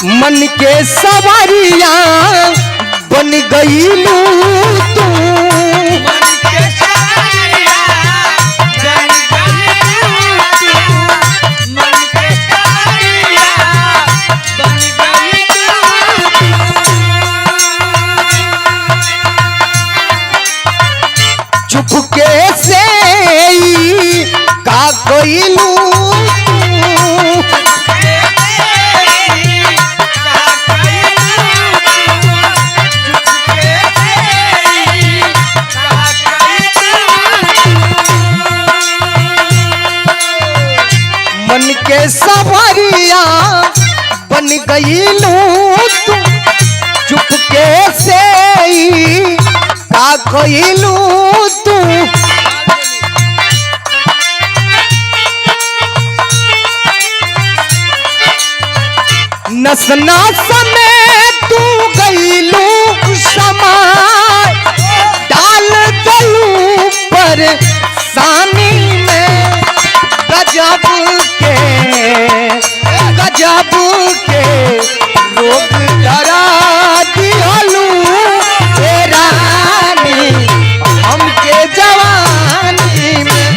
मन के सवारिया बन गईलू तू। चुपके से का गईलू मन के सवारिया बन गईलू तू। चुपके से का गईलू तू। नस नस में तू गईलू समा डाल दलू पर सानी में। गजब के रोग डरा दिहलू हे रानी हमके जवानी में।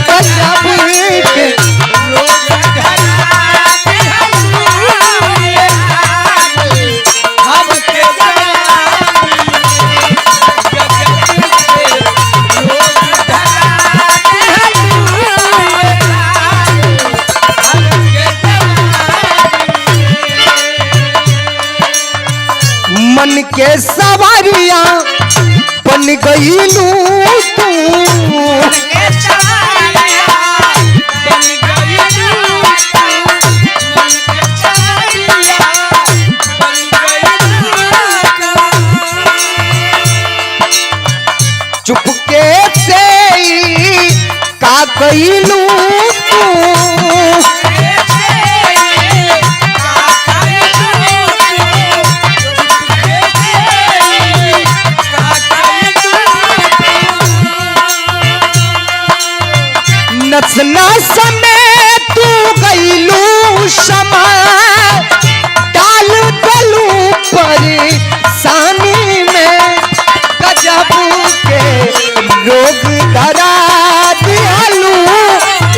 गजब के रोग डरा दिहलू हे रानी हमके जवानी में। गजब के रोग डरा दिहलू हे रानी हमके मन के सवारिया बन गईलू तू। चुपके से का गईलू तू। नस नस में तू गईलू शमा डाल दलू पर सानी में। गजब के रोग धरा दिहलू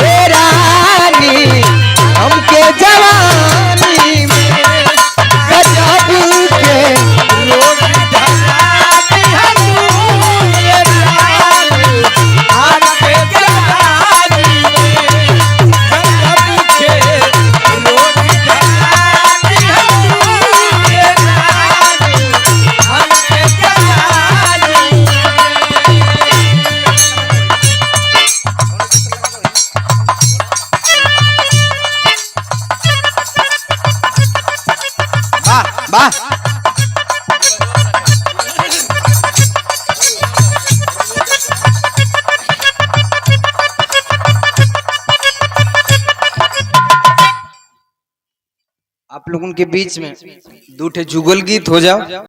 हे रानी हमके जवानी में। गजब के रोग धरा दिहलू हे रानी हमके जवानी में। गजब के रोग धरा दिहलू हे रानी हमके जवानी में। वाह आप लोगों के बीच में 2 जुगल गीत हो जाओ।